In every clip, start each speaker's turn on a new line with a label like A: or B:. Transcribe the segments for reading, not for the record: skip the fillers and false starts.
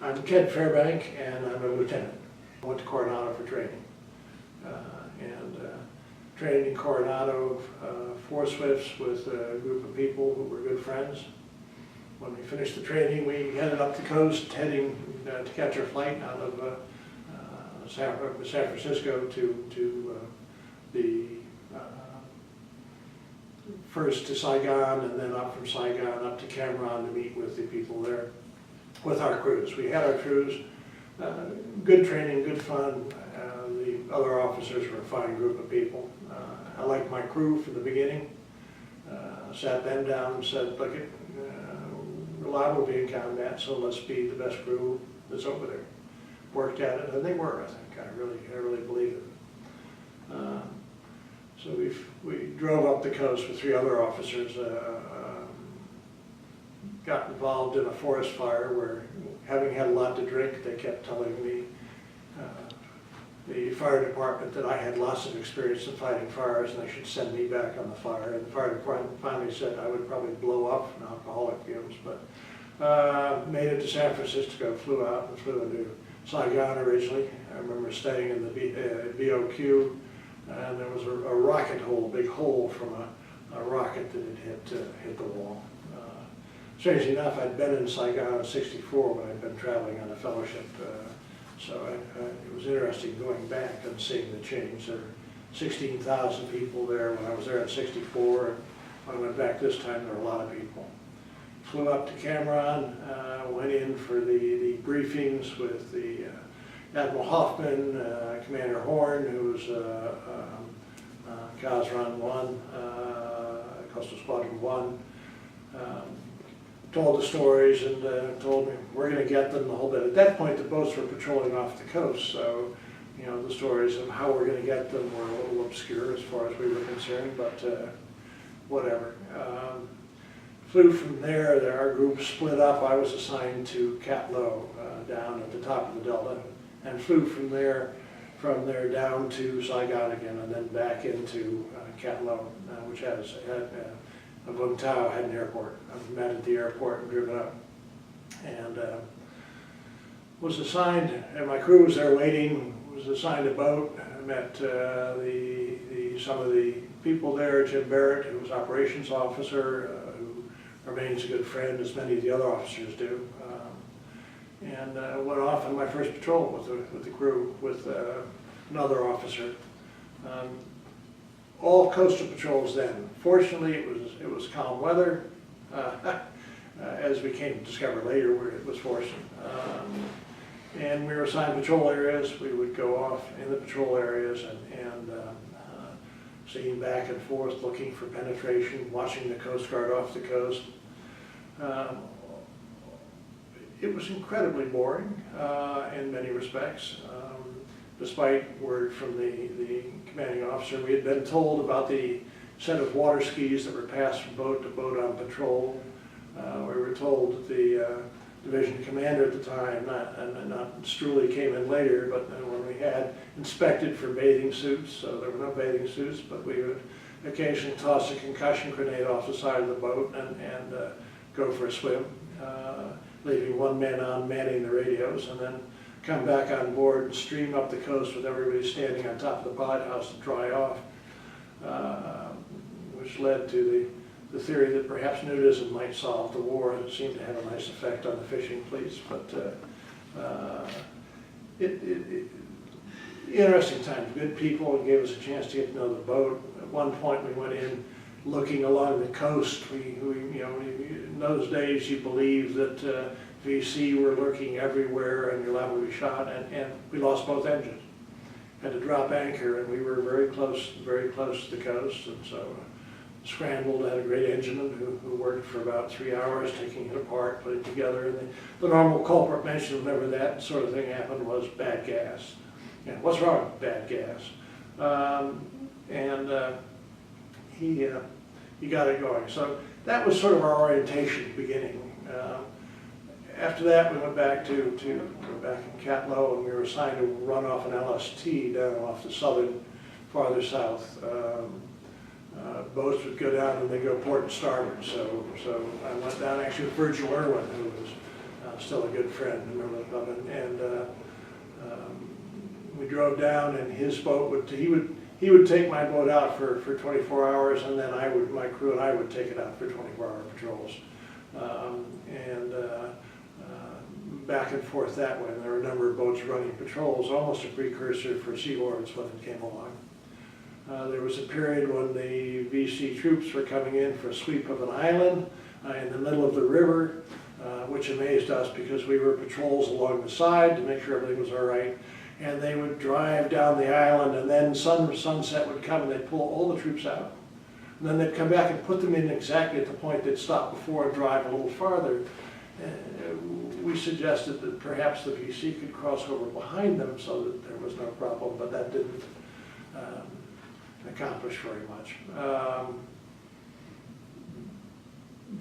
A: I'm Ted Fairbank, and I'm a lieutenant. I went to Coronado for training. Trained in Coronado, 4 swifts with a group of people who were good friends. When we finished the training, we headed up the coast, heading to catch our flight out of San Francisco to the first to Saigon, and then up from Saigon up to Cameron to meet with the people there with our crews. We had our crews, good training, good fun. The other officers were a fine group of people. I liked my crew from the beginning. Sat them down and said, look, we're liable to be in combat, so let's be the best crew that's over there. Worked at it, and they were, I think. I really believe it. So we drove up the coast with 3 other officers, got involved in a forest fire where, having had a lot to drink, they kept telling me, the fire department, that I had lots of experience in fighting fires and they should send me back on the fire. And the fire department finally said I would probably blow up from alcoholic fumes, but made it to San Francisco, flew out and flew into Saigon originally. I remember staying in the BOQ, and there was a rocket hole, a big hole from a rocket that had hit the wall. Strangely enough, I'd been in Saigon in '64 when I'd been traveling on a fellowship, so it was interesting going back and seeing the change. There were 16,000 people there when I was there in '64, and when I went back this time there were a lot of people. Flew up to Cameron, went in for the briefings with the Admiral Hoffman, Commander Horn, who was Kazran 1, Coastal Squadron 1. Told the stories and told me we're going to get them the whole bit. At that point, the boats were patrolling off the coast, so you know the stories of how we're going to get them were a little obscure as far as we were concerned, but whatever. Flew from there. Our group split up. I was assigned to Cat Low down at the top of the delta, and flew from there down to Saigon again, and then back into Cat Low, which had Vung Tau had an airport. I met at the airport and driven up, and was assigned, and my crew was there waiting. Was assigned a boat. I met some of the people there. Jim Barrett, who was operations officer, who remains a good friend, as many of the other officers do, and went off on my first patrol with the crew with another officer. All coastal patrols then. Fortunately, it was calm weather, as we came to discover later where it was fortunate. And we were assigned patrol areas. We would go off in the patrol areas and seeing back and forth, looking for penetration, watching the Coast Guard off the coast. It was incredibly boring in many respects. Despite word from the commanding officer, we had been told about the set of water skis that were passed from boat to boat on patrol. We were told that the division commander at the time, not Struley came in later, but when we had inspected for bathing suits, so there were no bathing suits, but we would occasionally toss a concussion grenade off the side of the boat and go for a swim, leaving one man on manning the radios, and then come back on board and stream up the coast with everybody standing on top of the pod house to dry off, which led to the theory that perhaps nudism might solve the war. It seemed to have a nice effect on the fishing fleets, but interesting times, good people, and gave us a chance to get to know the boat. At one point we went in looking along the coast. In those days you believed that VC were lurking everywhere and you're liable to be shot, and we lost both engines. Had to drop anchor, and we were very close to the coast, and so scrambled. Had a great engineman who worked for about 3 hours taking it apart, putting it together, and the normal culprit mentioned whenever that sort of thing happened was bad gas. Yeah, what's wrong with bad gas? He got it going. So that was sort of our orientation beginning. After that, we went back to back in Cat Low, and we were assigned to run off an LST down off the southern, farther south. Boats would go down and they go port and starboard. So I went down actually with Virgil Irwin, who was still a good friend, remember Clement, and we drove down, and his boat he would take my boat out for 24 hours, and then my crew and I would take it out for 24-hour patrols, back and forth that way. And there were a number of boats running patrols, almost a precursor for Sea Lords when it came along. There was a period when the VC troops were coming in for a sweep of an island in the middle of the river, which amazed us because we were patrols along the side to make sure everything was all right. And they would drive down the island, and then sunset would come, and they'd pull all the troops out. And then they'd come back and put them in exactly at the point they'd stopped before and drive a little farther. We suggested that perhaps the VC could cross over behind them so that there was no problem, but that didn't accomplish very much.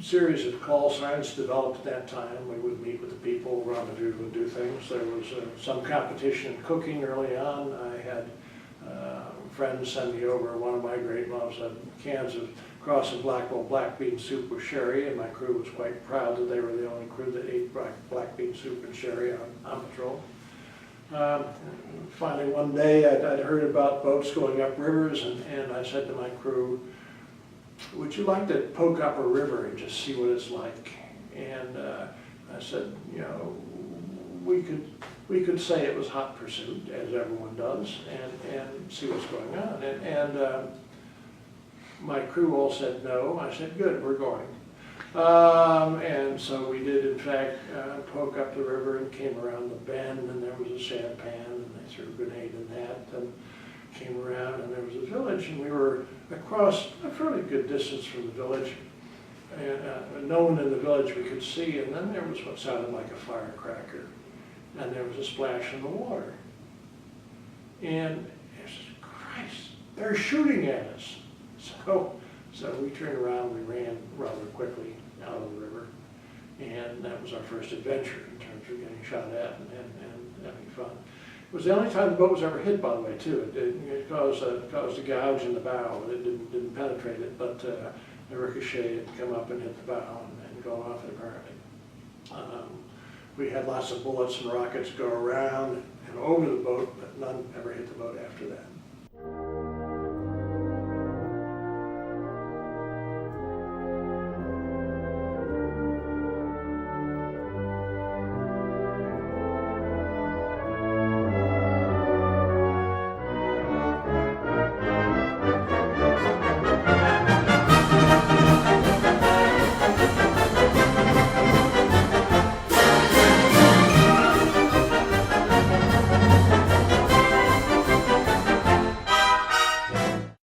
A: Series of call signs developed at that time. We would meet with the people, rendezvous, and do things. There was some competition in cooking early on. I had friends send me over one of my great loves, cans of Cross and Blackwell black bean soup with sherry, and my crew was quite proud that they were the only crew that ate black bean soup and sherry on patrol. Finally, one day I'd heard about boats going up rivers, and I said to my crew, would you like to poke up a river and just see what it's like? And I said, you know, we could say it was hot pursuit, as everyone does, and see what's going on. And my crew all said no. I said, good, we're going. And so we did, in fact, poke up the river and came around the bend, and there was a sampan, and they threw a grenade in that, and came around, and there was a village, and we were across a fairly good distance from the village, and no one in the village we could see, and then there was what sounded like a firecracker, and there was a splash in the water. And I said, Christ, they're shooting at us. So we turned around, we ran rather quickly out of the river, and that was our first adventure in terms of getting shot at and having fun. It was the only time the boat was ever hit, by the way, too. It caused a gouge in the bow. It didn't penetrate it, but the ricochet had come up and hit the bow and gone off it apparently. We had lots of bullets and rockets go around and over the boat, but none ever hit the boat after that.